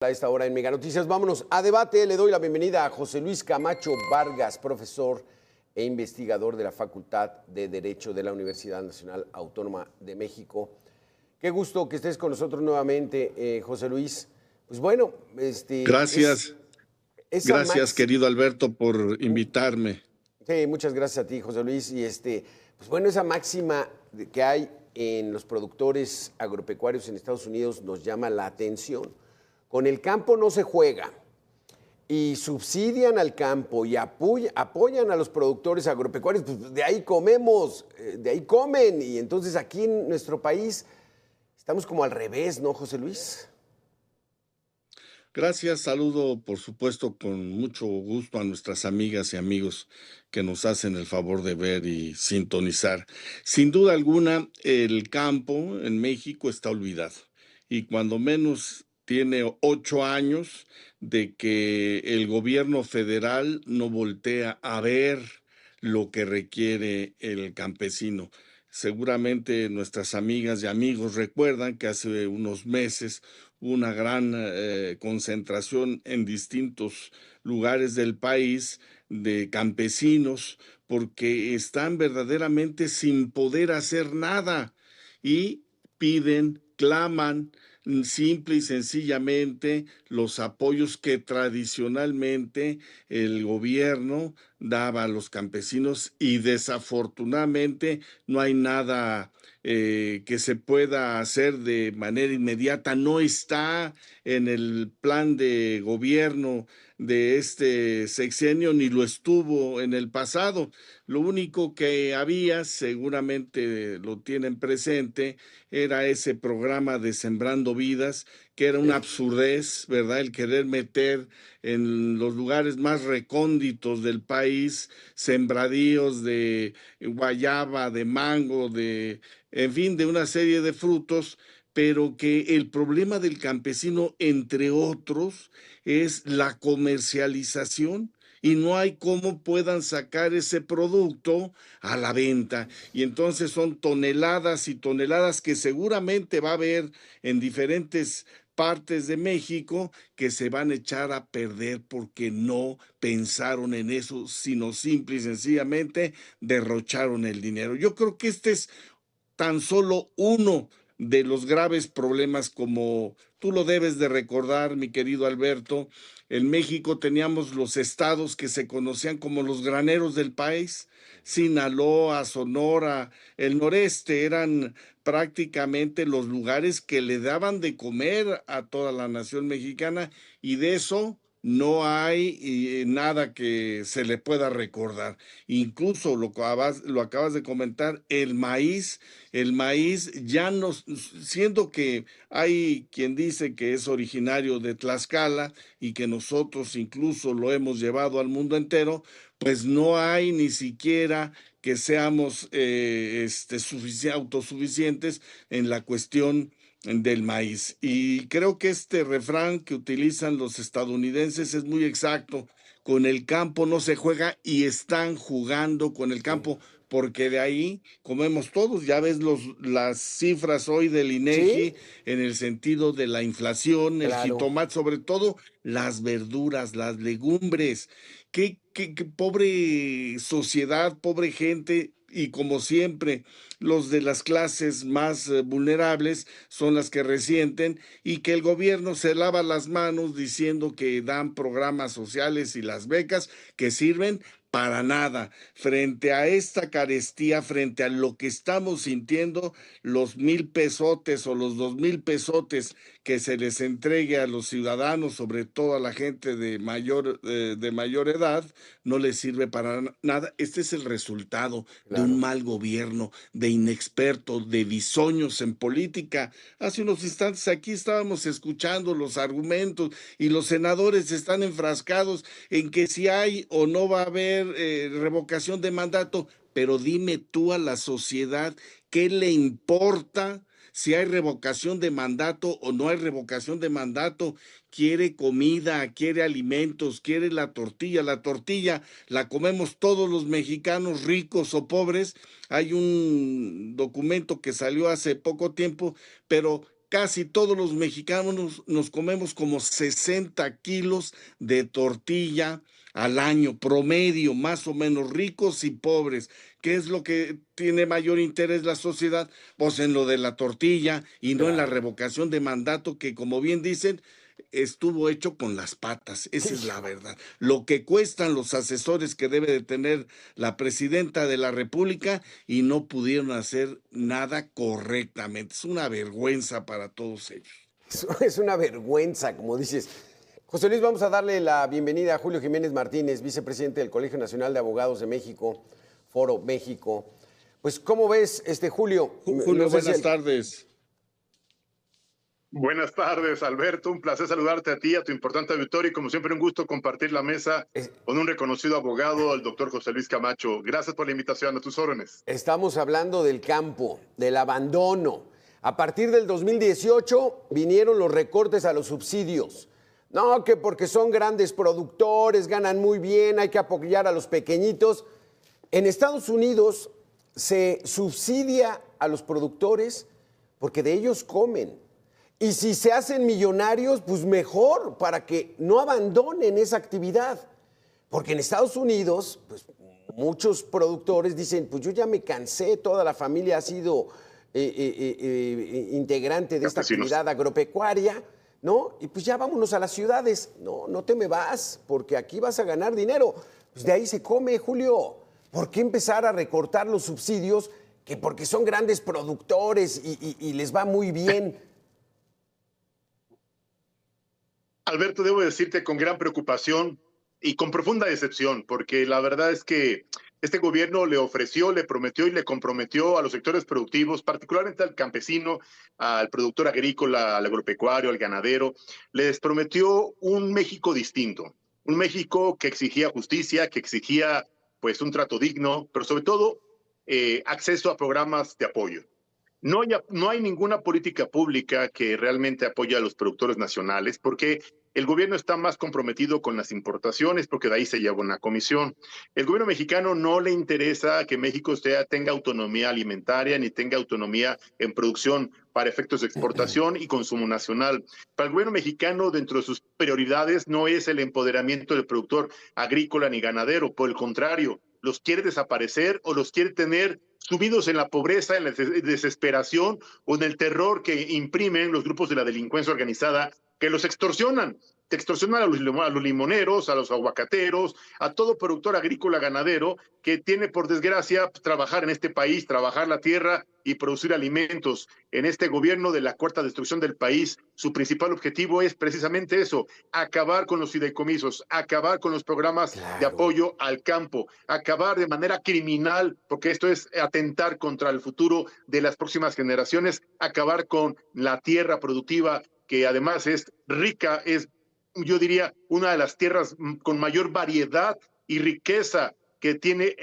A esta hora en Mega Noticias, vámonos a debate. Le doy la bienvenida a José Luis Camacho Vargas, profesor e investigador de la Facultad de Derecho de la Universidad Nacional Autónoma de México. Qué gusto que estés con nosotros nuevamente, José Luis. Pues bueno, Gracias, gracias querido Alberto por invitarme. Sí, muchas gracias a ti, José Luis. Y pues bueno, esa máxima que hay en los productores agropecuarios en Estados Unidos nos llama la atención. Con el campo no se juega y subsidian al campo y apoyan a los productores agropecuarios, pues de ahí comemos, de ahí comen. Y entonces aquí en nuestro país estamos como al revés, ¿no, José Luis? Gracias, saludo por supuesto con mucho gusto a nuestras amigas y amigos que nos hacen el favor de ver y sintonizar. Sin duda alguna, el campo en México está olvidado y cuando menos tiene 8 años de que el gobierno federal no voltea a ver lo que requiere el campesino. Seguramente nuestras amigas y amigos recuerdan que hace unos meses hubo una gran concentración en distintos lugares del país de campesinos porque están verdaderamente sin poder hacer nada y piden, claman simple y sencillamente los apoyos que tradicionalmente el gobierno daba a los campesinos y desafortunadamente no hay nada que se pueda hacer de manera inmediata, no está en el plan de gobierno de este sexenio ni lo estuvo en el pasado. Lo único que había, seguramente lo tienen presente, era ese programa de Sembrando Vidas, que era una absurdez, ¿verdad? El querer meter en los lugares más recónditos del país sembradíos de guayaba, de mango, en fin, de una serie de frutos, pero que el problema del campesino, entre otros, es la comercialización y no hay cómo puedan sacar ese producto a la venta. Y entonces son toneladas y toneladas que seguramente va a haber en diferentes partes de México que se van a echar a perder porque no pensaron en eso, sino simple y sencillamente derrocharon el dinero. Yo creo que este es tan solo uno de los graves problemas, como tú lo debes de recordar, mi querido Alberto. En México teníamos los estados que se conocían como los graneros del país. Sinaloa, Sonora, el noreste eran prácticamente los lugares que le daban de comer a toda la nación mexicana y de eso no hay nada que se le pueda recordar. Incluso lo acabas de comentar, el maíz ya no, siendo que hay quien dice que es originario de Tlaxcala y que nosotros incluso lo hemos llevado al mundo entero, pues no hay ni siquiera que seamos autosuficientes en la cuestión del maíz. Y creo que este refrán que utilizan los estadounidenses es muy exacto. Con el campo no se juega y están jugando con el Sí. campo porque de ahí comemos todos. Ya ves las cifras hoy del ¿Sí? INEGI en el sentido de la inflación, el Claro. jitomate, sobre todo las verduras, las legumbres. Qué pobre sociedad, pobre gente. Y como siempre, los de las clases más vulnerables son las que resienten y que el gobierno se lava las manos diciendo que dan programas sociales y las becas que sirven para nada. Frente a esta carestía, frente a lo que estamos sintiendo, los 1,000 pesotes o los 2,000 pesotes que se les entregue a los ciudadanos, sobre todo a la gente de mayor edad, no les sirve para nada. Este es el resultado de un Claro. mal gobierno, de inexpertos, de bisoños en política. Hace unos instantes aquí estábamos escuchando los argumentos y los senadores están enfrascados en que si hay o no va a haber revocación de mandato, pero dime tú a la sociedad qué le importa si hay revocación de mandato o no hay revocación de mandato. Quiere comida, quiere alimentos, quiere la tortilla. La tortilla la comemos todos los mexicanos, ricos o pobres. Hay un documento que salió hace poco tiempo, pero casi todos los mexicanos nos comemos como 60 kilos de tortilla al año, promedio, más o menos, ricos y pobres. ¿Qué es lo que tiene mayor interés la sociedad? Pues en lo de la tortilla y no en la Claro. revocación de mandato que, como bien dicen, estuvo hecho con las patas. Esa es la Hijo, verdad. Lo que cuestan los asesores que debe de tener la presidenta de la República y no pudieron hacer nada correctamente. Es una vergüenza para todos ellos. es una vergüenza, como dices. José Luis, vamos a darle la bienvenida a Julio Jiménez Martínez, vicepresidente del Colegio Nacional de Abogados de México, Foro México. Pues, ¿cómo ves, Julio? Julio, buenas tardes. Buenas tardes, Alberto. Un placer saludarte a ti, a tu importante auditorio y como siempre un gusto compartir la mesa con un reconocido abogado, el doctor José Luis Camacho. Gracias por la invitación, a tus órdenes. Estamos hablando del campo, del abandono. A partir del 2018 vinieron los recortes a los subsidios. No, que porque son grandes productores, ganan muy bien, hay que apoyar a los pequeñitos. En Estados Unidos se subsidia a los productores porque de ellos comen. Y si se hacen millonarios, pues mejor, para que no abandonen esa actividad. Porque en Estados Unidos, pues muchos productores dicen, pues yo ya me cansé, toda la familia ha sido integrante de esta actividad agropecuaria, ¿no? Y pues ya vámonos a las ciudades. No, no te me vas, porque aquí vas a ganar dinero. Pues de ahí se come, Julio. ¿Por qué empezar a recortar los subsidios que porque son grandes productores y les va muy bien? Alberto, debo decirte con gran preocupación y con profunda decepción, porque la verdad es que este gobierno le ofreció, le prometió y le comprometió a los sectores productivos, particularmente al campesino, al productor agrícola, al agropecuario, al ganadero, les prometió un México distinto, un México que exigía justicia, que exigía pues un trato digno, pero sobre todo acceso a programas de apoyo. No hay ninguna política pública que realmente apoye a los productores nacionales porque el gobierno está más comprometido con las importaciones porque de ahí se lleva una comisión. El gobierno mexicano no le interesa que México tenga autonomía alimentaria ni tenga autonomía en producción para efectos de exportación y consumo nacional. Para el gobierno mexicano, dentro de sus prioridades, no es el empoderamiento del productor agrícola ni ganadero, por el contrario, los quiere desaparecer o los quiere tener sumidos en la pobreza, en la desesperación o en el terror que imprimen los grupos de la delincuencia organizada que los extorsionan. Te extorsionan a los limoneros, a los aguacateros, a todo productor agrícola ganadero que tiene, por desgracia, trabajar en este país, trabajar la tierra y producir alimentos. En este gobierno de la cuarta destrucción del país, su principal objetivo es precisamente eso, acabar con los fideicomisos, acabar con los programas de apoyo al campo, acabar de manera criminal, porque esto es atentar contra el futuro de las próximas generaciones, acabar con la tierra productiva que además es rica, es, yo diría, una de las tierras con mayor variedad y riqueza que tiene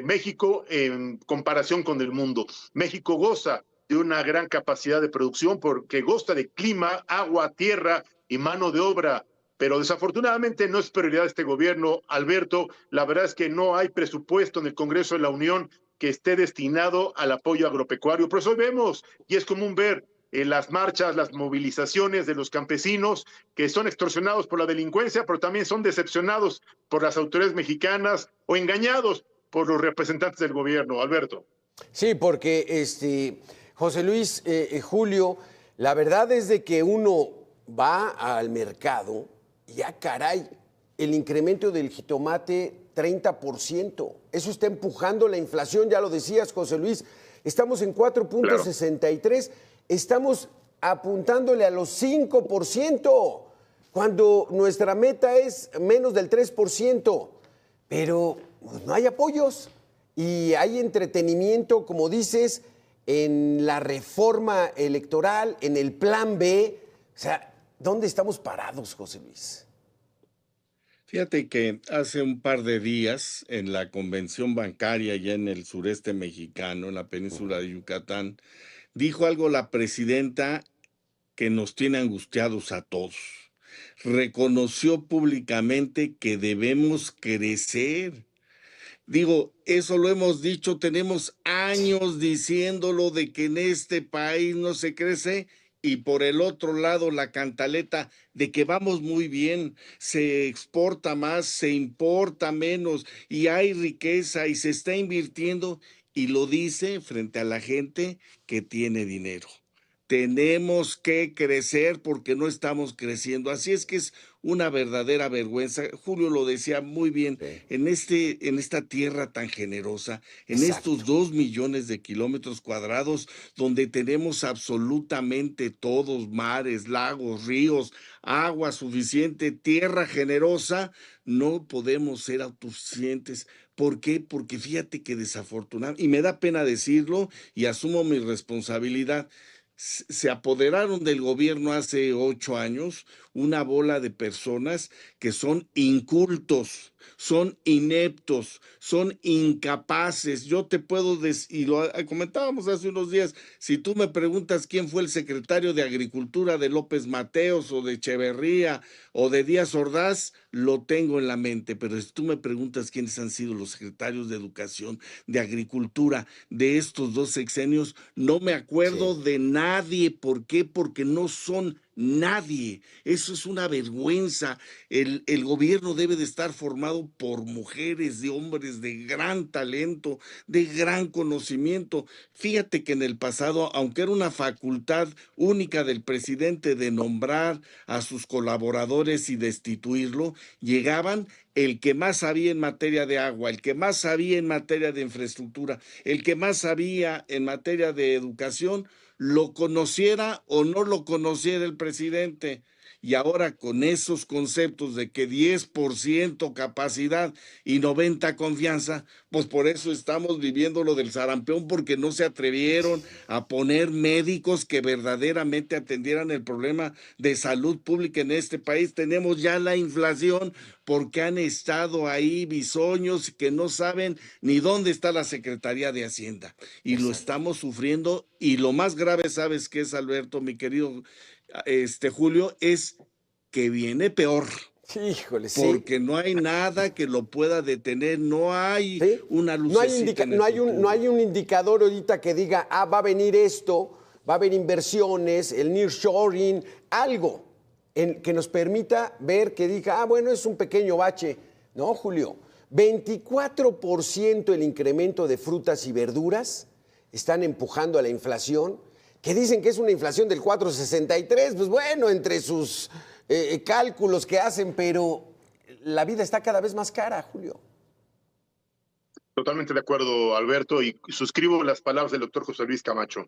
México en comparación con el mundo. México goza de una gran capacidad de producción porque goza de clima, agua, tierra y mano de obra, pero desafortunadamente no es prioridad de este gobierno, Alberto. La verdad es que no hay presupuesto en el Congreso de la Unión que esté destinado al apoyo agropecuario. Por eso vemos, y es común ver, las marchas, las movilizaciones de los campesinos que son extorsionados por la delincuencia, pero también son decepcionados por las autoridades mexicanas o engañados por los representantes del gobierno, Alberto. Sí, porque José Luis, Julio, la verdad es de que uno va al mercado y ya caray, el incremento del jitomate 30%. Eso está empujando la inflación, ya lo decías, José Luis. Estamos en 4.63. Claro. Estamos apuntándole a los 5%, cuando nuestra meta es menos del 3%. Pero pues, no hay apoyos y hay entretenimiento, como dices, en la reforma electoral, en el plan B. O sea, ¿dónde estamos parados, José Luis? Fíjate que hace un par de días en la convención bancaria ya en el sureste mexicano, en la península de Yucatán, dijo algo la presidenta que nos tiene angustiados a todos. Reconoció públicamente que debemos crecer. Digo, eso lo hemos dicho, tenemos años diciéndolo de que en este país no se crece y por el otro lado la cantaleta de que vamos muy bien, se exporta más, se importa menos y hay riqueza y se está invirtiendo y lo dice frente a la gente que tiene dinero. Tenemos que crecer porque no estamos creciendo. Así es que es una verdadera vergüenza. Julio lo decía muy bien, Sí, en esta tierra tan generosa, en estos exacto. 2 millones de kilómetros cuadrados, donde tenemos absolutamente todos, mares, lagos, ríos, agua suficiente, tierra generosa, no podemos ser autosuficientes. ¿Por qué? Porque fíjate que desafortunadamente, y me da pena decirlo y asumo mi responsabilidad, se apoderaron del gobierno hace 8 años una bola de personas que son incultos, son ineptos, son incapaces. Yo te puedo decir, y lo comentábamos hace unos días, si tú me preguntas quién fue el secretario de Agricultura de López Mateos o de Echeverría o de Díaz Ordaz, lo tengo en la mente, pero si tú me preguntas quiénes han sido los secretarios de Educación, de Agricultura de estos 2 sexenios, no me Sí, acuerdo de nadie. ¿Por qué? Porque no son nadie. Eso es una vergüenza. El gobierno debe de estar formado por mujeres y hombres de gran talento, de gran conocimiento. Fíjate que en el pasado, aunque era una facultad única del presidente de nombrar a sus colaboradores y destituirlo, llegaban el que más sabía en materia de agua, el que más sabía en materia de infraestructura, el que más sabía en materia de educación, lo conociera o no lo conociera el presidente. Y ahora con esos conceptos de que 10% capacidad y 90 confianza, pues por eso estamos viviendo lo del sarampión, porque no se atrevieron a poner médicos que verdaderamente atendieran el problema de salud pública en este país. Tenemos ya la inflación porque han estado ahí bisoños que no saben ni dónde está la Secretaría de Hacienda. Y lo exacto. estamos sufriendo. Y lo más grave, ¿sabes qué es, Alberto, mi querido Julio? Es que viene peor, Sí, híjole, sí. porque no hay nada que lo pueda detener, no hay ¿Sí? una lucecita en el No futuro. hay un indicador ahorita que diga, ah, va a venir esto, va a haber inversiones, el nearshoring, algo que nos permita ver que diga, ah, bueno, es un pequeño bache. No, Julio, 24% el incremento de frutas y verduras están empujando a la inflación, que dicen que es una inflación del 4,63, pues bueno, entre sus cálculos que hacen, pero la vida está cada vez más cara, Julio. Totalmente de acuerdo, Alberto, y suscribo las palabras del doctor José Luis Camacho.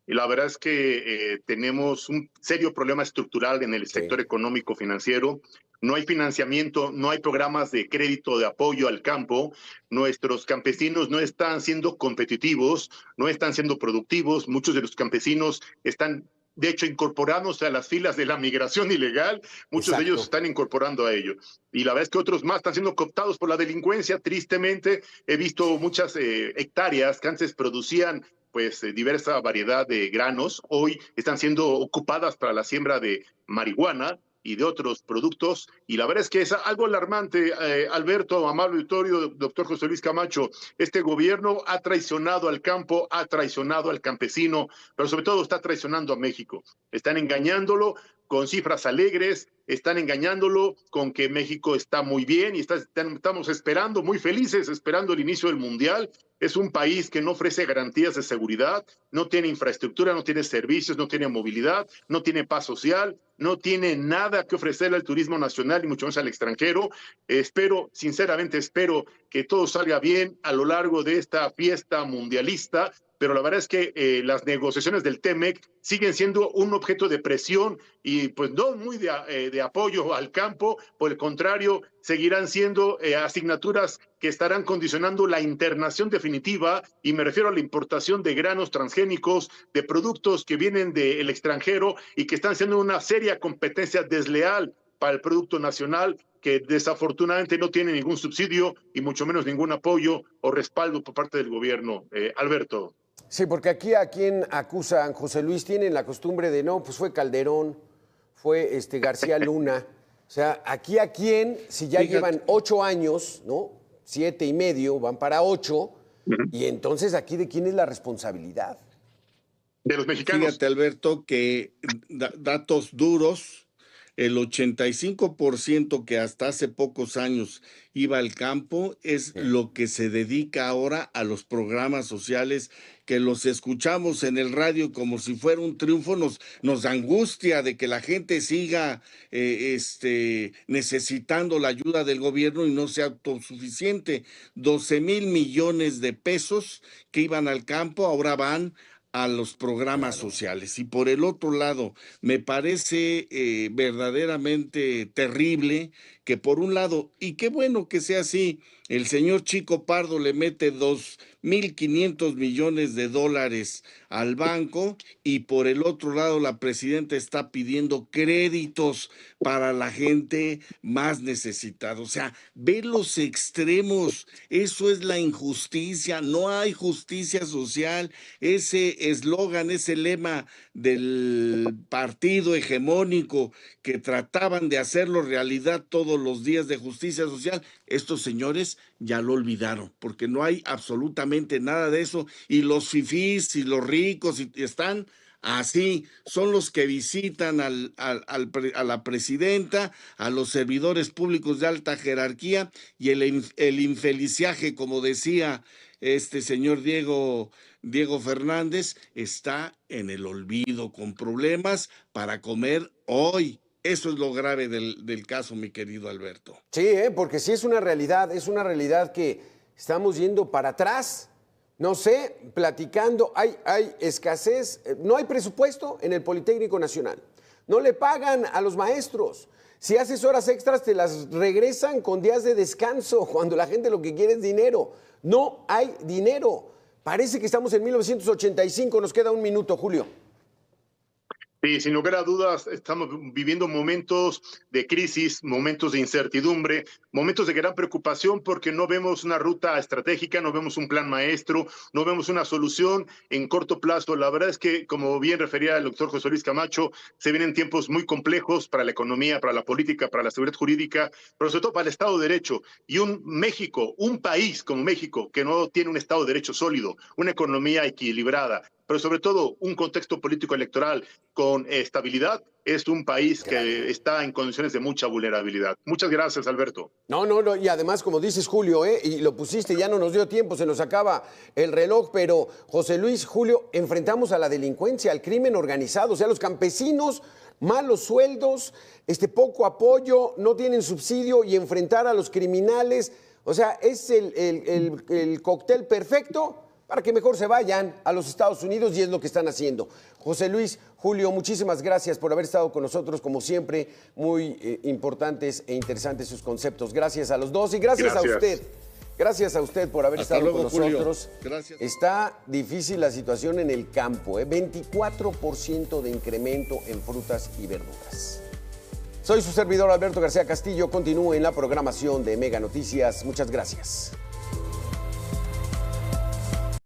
Y la verdad es que tenemos un serio problema estructural en el Sí, sector económico financiero. No hay financiamiento, no hay programas de crédito de apoyo al campo. Nuestros campesinos no están siendo competitivos, no están siendo productivos. Muchos de los campesinos están, de hecho, incorporándose a las filas de la migración ilegal. Muchos de ellos exacto. están incorporando a ello. Y la verdad es que otros más están siendo cooptados por la delincuencia. Tristemente, he visto muchas hectáreas que antes producían pues diversa variedad de granos, hoy están siendo ocupadas para la siembra de marihuana y de otros productos, y la verdad es que es algo alarmante, Alberto, amable auditorio, doctor José Luis Camacho, este gobierno ha traicionado al campo, ha traicionado al campesino, pero sobre todo está traicionando a México, están engañándolo con cifras alegres, están engañándolo con que México está muy bien y estamos esperando, muy felices, esperando el inicio del Mundial. Es un país que no ofrece garantías de seguridad, no tiene infraestructura, no tiene servicios, no tiene movilidad, no tiene paz social, no tiene nada que ofrecerle al turismo nacional y mucho menos al extranjero. Espero, sinceramente espero que todo salga bien a lo largo de esta fiesta mundialista, pero la verdad es que las negociaciones del TEMEC siguen siendo un objeto de presión y pues no muy de apoyo al campo, por el contrario, seguirán siendo asignaturas que estarán condicionando la internación definitiva, y me refiero a la importación de granos transgénicos, de productos que vienen del extranjero y que están siendo una seria competencia desleal para el producto nacional, que desafortunadamente no tiene ningún subsidio y mucho menos ningún apoyo o respaldo por parte del gobierno. Alberto. Sí, porque aquí a quien acusan, José Luis, tienen la costumbre de, no, pues fue Calderón, fue García Luna. O sea, aquí a quién, si ya Fíjate, llevan 8 años, ¿no? 7 y medio, van para 8, Uh -huh. y entonces aquí de quién es la responsabilidad. de los mexicanos. Fíjate, Alberto, que datos duros, el 85% que hasta hace pocos años iba al campo es lo que se dedica ahora a los programas sociales, que los escuchamos en el radio como si fuera un triunfo. Nos da angustia de que la gente siga necesitando la ayuda del gobierno y no sea autosuficiente. 12,000 millones de pesos que iban al campo ahora van a los programas sociales. Y por el otro lado, me parece verdaderamente terrible que por un lado, y qué bueno que sea así, el señor Chico Pardo le mete 2,500 millones de dólares al banco y por el otro lado la presidenta está pidiendo créditos para la gente más necesitada. O sea, ve los extremos, eso es la injusticia, no hay justicia social. Ese eslogan, ese lema del partido hegemónico que trataban de hacerlo realidad todos los días de justicia social, estos señores ya lo olvidaron, porque no hay absolutamente nada de eso, y los fifís y los ricos están así, son los que visitan a la presidenta, a los servidores públicos de alta jerarquía, y el infeliciaje, como decía este señor Diego Fernández, está en el olvido, con problemas para comer hoy. Eso es lo grave del caso, mi querido Alberto. Sí, porque sí es una realidad que estamos yendo para atrás. No sé, platicando, hay escasez, no hay presupuesto en el Politécnico Nacional. No le pagan a los maestros. Si haces horas extras, te las regresan con días de descanso, cuando la gente lo que quiere es dinero. No hay dinero. Parece que estamos en 1985. Nos queda un minuto, Julio. Sí, sin lugar a dudas, estamos viviendo momentos de crisis, momentos de incertidumbre, momentos de gran preocupación porque no vemos una ruta estratégica, no vemos un plan maestro, no vemos una solución en corto plazo. La verdad es que, como bien refería el doctor José Luis Camacho, se vienen tiempos muy complejos para la economía, para la política, para la seguridad jurídica, pero sobre todo para el Estado de Derecho. Y un país como México, que no tiene un Estado de Derecho sólido, una economía equilibrada, pero sobre todo un contexto político electoral con estabilidad, es un país que está en condiciones de mucha vulnerabilidad. Muchas gracias, Alberto. No, y además, como dices, Julio, y lo pusiste, ya no nos dio tiempo, se nos acaba el reloj, pero José Luis, Julio, enfrentamos a la delincuencia, al crimen organizado, o sea, los campesinos, malos sueldos, poco apoyo, no tienen subsidio, y enfrentar a los criminales, o sea, es el cóctel perfecto para que mejor se vayan a los Estados Unidos, y es lo que están haciendo. José Luis, Julio, muchísimas gracias por haber estado con nosotros, como siempre, muy importantes e interesantes sus conceptos. Gracias a los dos y gracias a usted. Gracias a usted por haber estado con nosotros. Gracias. Está difícil la situación en el campo, 24% de incremento en frutas y verduras. Soy su servidor Alberto García Castillo, continúe en la programación de Mega Noticias. Muchas gracias.